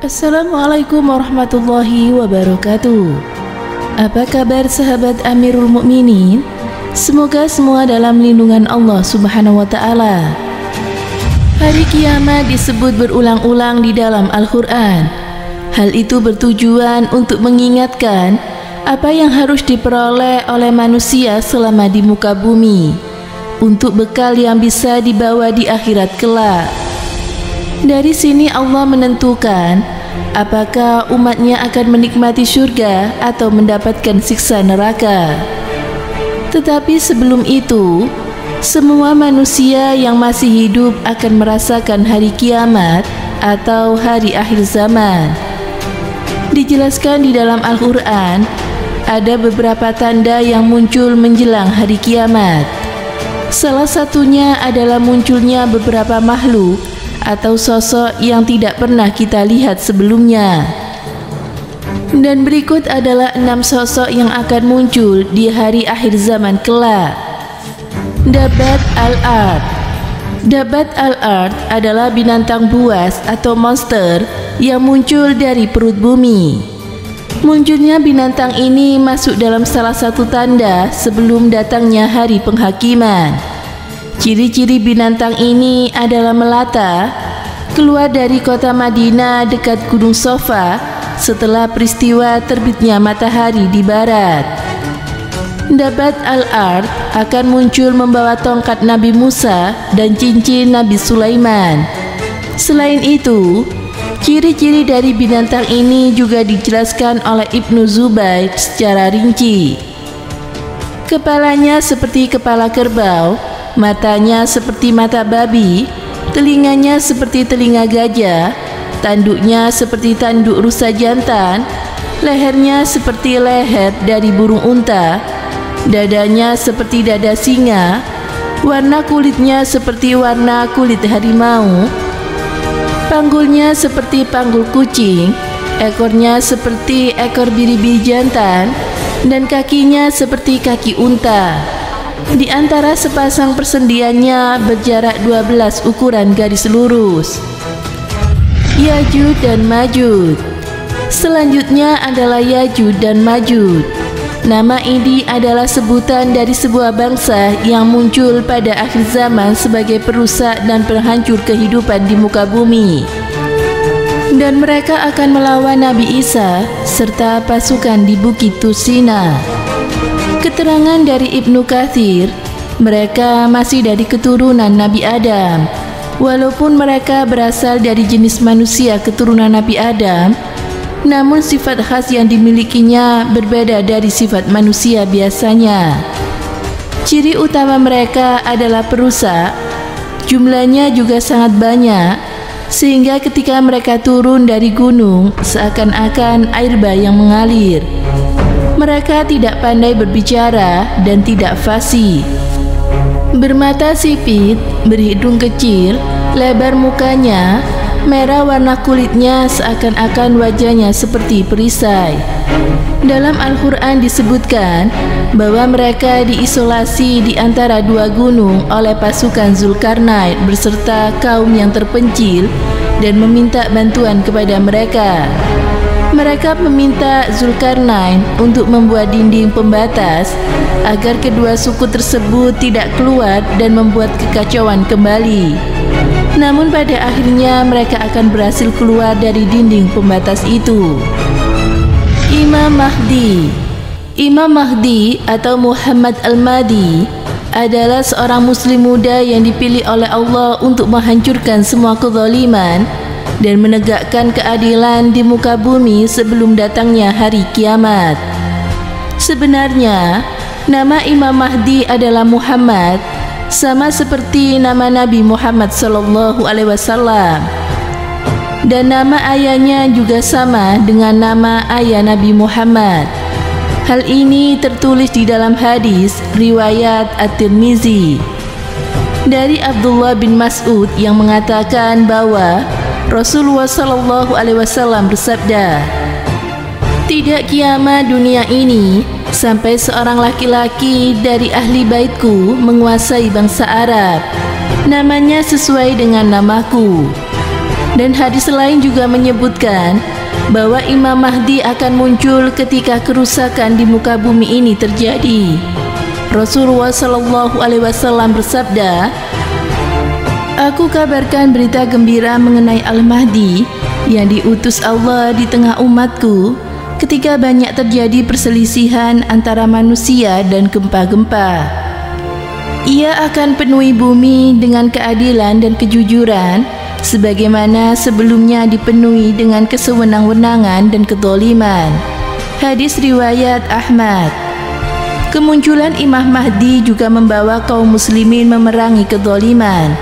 Assalamualaikum warahmatullahi wabarakatuh. Apa kabar sahabat Amirul Mukminin? Semoga semua dalam lindungan Allah Subhanahu wa Ta'ala. Hari kiamat disebut berulang-ulang di dalam Al-Quran. Hal itu bertujuan untuk mengingatkan apa yang harus diperoleh oleh manusia selama di muka bumi, untuk bekal yang bisa dibawa di akhirat kelak. Dari sini Allah menentukan apakah umatnya akan menikmati surga atau mendapatkan siksa neraka. Tetapi sebelum itu, semua manusia yang masih hidup akan merasakan hari kiamat atau hari akhir zaman. Dijelaskan di dalam Al-Quran, ada beberapa tanda yang muncul menjelang hari kiamat. Salah satunya adalah munculnya beberapa makhluk atau sosok yang tidak pernah kita lihat sebelumnya. Dan berikut adalah 6 sosok yang akan muncul di hari akhir zaman kelak. Dabbat al-Ard. Dabbat al-Ard adalah binatang buas atau monster yang muncul dari perut bumi. Munculnya binatang ini masuk dalam salah satu tanda sebelum datangnya hari penghakiman. Ciri-ciri binatang ini adalah melata, keluar dari kota Madinah dekat Gunung Safa setelah peristiwa terbitnya matahari di barat. Dabbat al-Ard akan muncul membawa tongkat Nabi Musa dan cincin Nabi Sulaiman. Selain itu, ciri-ciri dari binatang ini juga dijelaskan oleh Ibnu Zubair secara rinci. Kepalanya seperti kepala kerbau, matanya seperti mata babi, telinganya seperti telinga gajah, tanduknya seperti tanduk rusa jantan, lehernya seperti leher dari burung unta, dadanya seperti dada singa, warna kulitnya seperti warna kulit harimau, panggulnya seperti panggul kucing, ekornya seperti ekor biri-biri jantan, dan kakinya seperti kaki unta. Di antara sepasang persendiannya berjarak 12 ukuran garis lurus. Yajud dan Majud. Selanjutnya adalah Yajud dan Majud. Nama ini adalah sebutan dari sebuah bangsa yang muncul pada akhir zaman sebagai perusak dan penghancur kehidupan di muka bumi. Dan mereka akan melawan Nabi Isa serta pasukan di Bukit Tursina. Keterangan dari Ibnu Katsir, mereka masih dari keturunan Nabi Adam. Walaupun mereka berasal dari jenis manusia keturunan Nabi Adam, namun sifat khas yang dimilikinya berbeda dari sifat manusia biasanya. Ciri utama mereka adalah perusak. Jumlahnya juga sangat banyak, sehingga ketika mereka turun dari gunung seakan-akan air bah yang mengalir. Mereka tidak pandai berbicara dan tidak fasih. Bermata sipit, berhidung kecil, lebar mukanya, merah warna kulitnya seakan-akan wajahnya seperti perisai. Dalam Al-Quran disebutkan bahwa mereka diisolasi di antara 2 gunung oleh pasukan Zulkarnain beserta kaum yang terpencil dan meminta bantuan kepada mereka. Mereka meminta Zulkarnain untuk membuat dinding pembatas agar kedua suku tersebut tidak keluar dan membuat kekacauan kembali. Namun pada akhirnya mereka akan berhasil keluar dari dinding pembatas itu. Imam Mahdi. Imam Mahdi atau Muhammad Al-Mahdi adalah seorang muslim muda yang dipilih oleh Allah untuk menghancurkan semua kezaliman dan menegakkan keadilan di muka bumi sebelum datangnya hari kiamat. Sebenarnya, nama Imam Mahdi adalah Muhammad, sama seperti nama Nabi Muhammad SAW. Dan nama ayahnya juga sama dengan nama ayah Nabi Muhammad. Hal ini tertulis di dalam hadis riwayat At-Tirmizi dari Abdullah bin Mas'ud yang mengatakan bahwa Rasulullah SAW bersabda, "Tidak kiamat dunia ini sampai seorang laki-laki dari ahli baitku menguasai bangsa Arab. Namanya sesuai dengan namaku. Dan hadis lain juga menyebutkan bahwa Imam Mahdi akan muncul ketika kerusakan di muka bumi ini terjadi. Rasulullah SAW bersabda, "Aku kabarkan berita gembira mengenai Al-Mahdi yang diutus Allah di tengah umatku ketika banyak terjadi perselisihan antara manusia dan gempa-gempa. Ia akan penuhi bumi dengan keadilan dan kejujuran sebagaimana sebelumnya dipenuhi dengan kesewenang-wenangan dan kezaliman." Hadis riwayat Ahmad. Kemunculan Imam Mahdi juga membawa kaum muslimin memerangi kezaliman,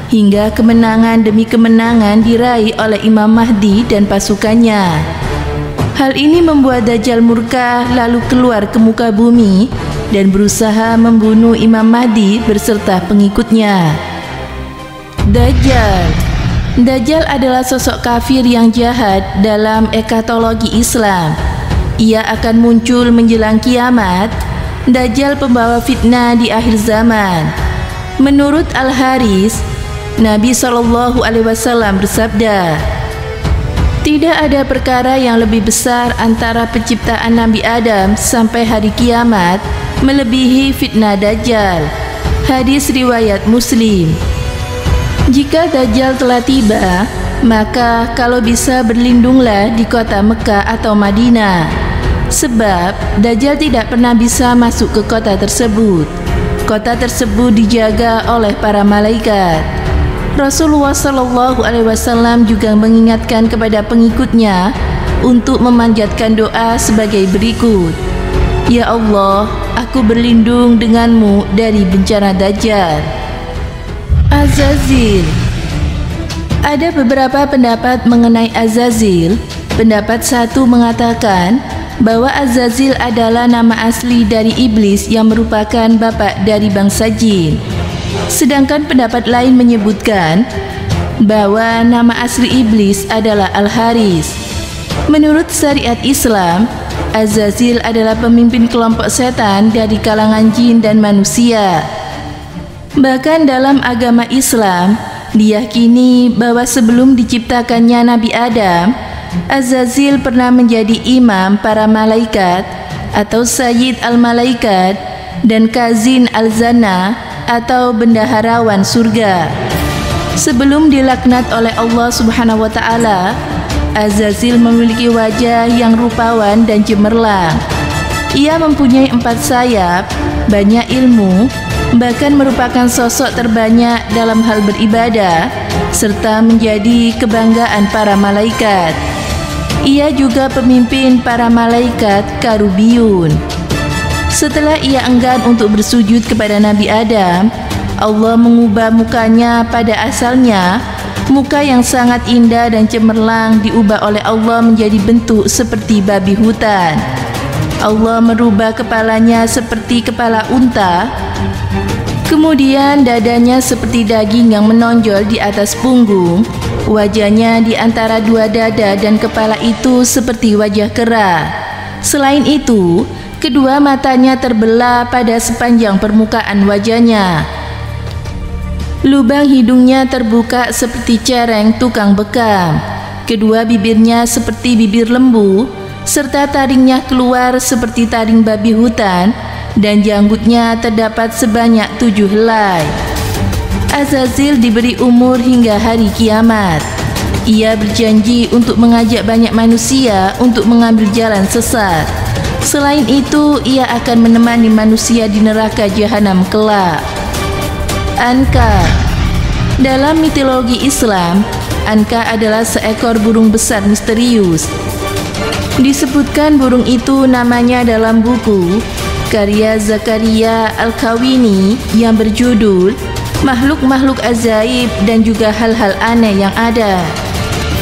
hingga kemenangan demi kemenangan diraih oleh Imam Mahdi dan pasukannya. Hal ini membuat Dajjal murka lalu keluar ke muka bumi dan berusaha membunuh Imam Mahdi berserta pengikutnya. Dajjal adalah sosok kafir yang jahat dalam eskatologi Islam. Ia akan muncul menjelang kiamat. Dajjal pembawa fitnah di akhir zaman. Menurut Al-Haris, Nabi SAW bersabda, "Tidak ada perkara yang lebih besar antara penciptaan Nabi Adam sampai hari kiamat melebihi fitnah Dajjal." Hadis riwayat Muslim. Jika Dajjal telah tiba, maka kalau bisa berlindunglah di kota Mekah atau Madinah. Sebab Dajjal tidak pernah bisa masuk ke kota tersebut. Kota tersebut dijaga oleh para malaikat. Rasulullah SAW juga mengingatkan kepada pengikutnya untuk memanjatkan doa sebagai berikut: "Ya Allah, aku berlindung denganmu dari bencana Dajjal." Azazil. Ada beberapa pendapat mengenai Azazil. Pendapat satu mengatakan bahwa Azazil adalah nama asli dari iblis yang merupakan bapak dari bangsa jin. Sedangkan pendapat lain menyebutkan bahwa nama asli iblis adalah Al-Haris. Menurut syariat Islam, Azazil adalah pemimpin kelompok setan dari kalangan jin dan manusia. Bahkan dalam agama Islam, diyakini bahwa sebelum diciptakannya Nabi Adam, Azazil pernah menjadi imam para malaikat atau Sayyid al-Malaikat dan Kazin al-Zana atau bendaharawan surga. Sebelum dilaknat oleh Allah Subhanahu wa taala, Azazil memiliki wajah yang rupawan dan cemerlang. Ia mempunyai 4 sayap, banyak ilmu, bahkan merupakan sosok terbanyak dalam hal beribadah, serta menjadi kebanggaan para malaikat. Ia juga pemimpin para malaikat Karubiyun. Setelah ia enggan untuk bersujud kepada Nabi Adam, Allah mengubah mukanya pada asalnya. Muka yang sangat indah dan cemerlang diubah oleh Allah menjadi bentuk seperti babi hutan. Allah merubah kepalanya seperti kepala unta. Kemudian dadanya seperti daging yang menonjol di atas punggung. Wajahnya di antara 2 dada dan kepala itu seperti wajah kera. Selain itu, kedua matanya terbelah pada sepanjang permukaan wajahnya. Lubang hidungnya terbuka seperti cereng tukang bekam. Kedua bibirnya seperti bibir lembu, serta taringnya keluar seperti taring babi hutan, dan janggutnya terdapat sebanyak 7 helai. Azazil diberi umur hingga hari kiamat. Ia berjanji untuk mengajak banyak manusia untuk mengambil jalan sesat. Selain itu, ia akan menemani manusia di neraka jahanam kelak. Anka. Dalam mitologi Islam, Anka adalah seekor burung besar misterius. Disebutkan burung itu namanya dalam buku karya Zakaria Al-Kawini yang berjudul Makhluk-makhluk ajaib dan juga hal-hal aneh yang ada.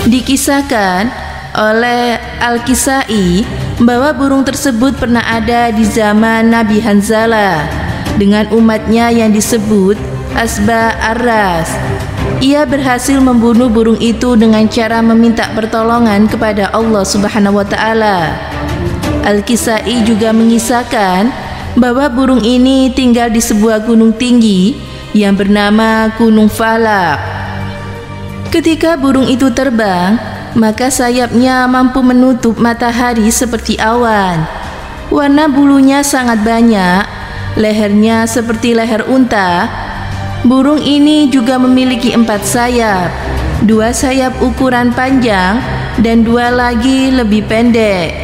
Dikisahkan oleh Al-Kisai bahwa burung tersebut pernah ada di zaman Nabi Hanzalah dengan umatnya yang disebut Asba Ar-Ras. Ia berhasil membunuh burung itu dengan cara meminta pertolongan kepada Allah Subhanahu wa taala. Al-Kisai juga mengisahkan bahwa burung ini tinggal di sebuah gunung tinggi yang bernama Gunung Falak. Ketika burung itu terbang, maka sayapnya mampu menutup matahari seperti awan. Warna bulunya sangat banyak, lehernya seperti leher unta. Burung ini juga memiliki 4 sayap, 2 sayap ukuran panjang dan 2 lagi lebih pendek.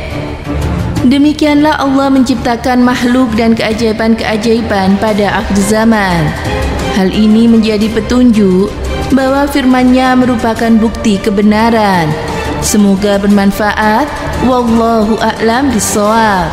Demikianlah Allah menciptakan makhluk dan keajaiban-keajaiban pada akhir zaman. Hal ini menjadi petunjuk bahwa firman-Nya merupakan bukti kebenaran. Semoga bermanfaat. Wallahu a'lam bishawab.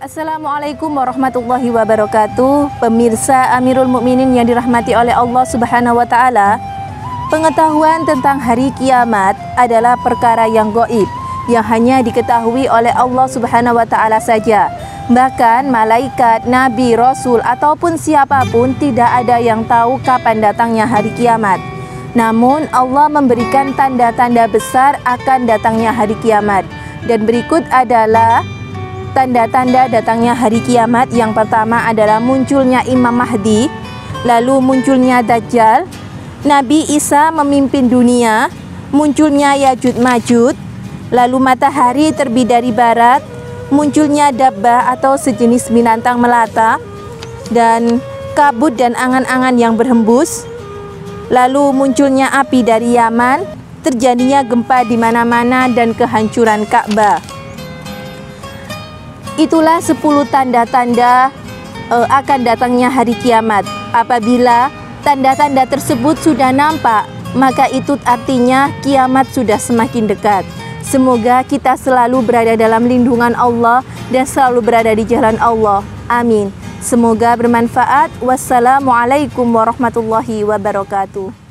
Assalamualaikum warahmatullahi wabarakatuh. Pemirsa Amirul Mukminin yang dirahmati oleh Allah Subhanahu wa taala, pengetahuan tentang hari kiamat adalah perkara yang gaib, yang hanya diketahui oleh Allah Subhanahu wa taala saja. Bahkan malaikat, nabi, rasul ataupun siapapun tidak ada yang tahu kapan datangnya hari kiamat. Namun Allah memberikan tanda-tanda besar akan datangnya hari kiamat. Dan berikut adalah tanda-tanda datangnya hari kiamat. Yang pertama adalah munculnya Imam Mahdi, lalu munculnya Dajjal, Nabi Isa memimpin dunia, munculnya Yajud Majud, lalu matahari terbit dari barat, munculnya Dabbah atau sejenis binatang melata, dan kabut dan angan-angan yang berhembus, lalu munculnya api dari Yaman, terjadinya gempa di mana-mana dan kehancuran Ka'bah. Itulah 10 tanda-tanda akan datangnya hari kiamat. Apabila tanda-tanda tersebut sudah nampak, maka itu artinya kiamat sudah semakin dekat. Semoga kita selalu berada dalam lindungan Allah dan selalu berada di jalan Allah. Amin. Semoga bermanfaat. Wassalamualaikum warahmatullahi wabarakatuh.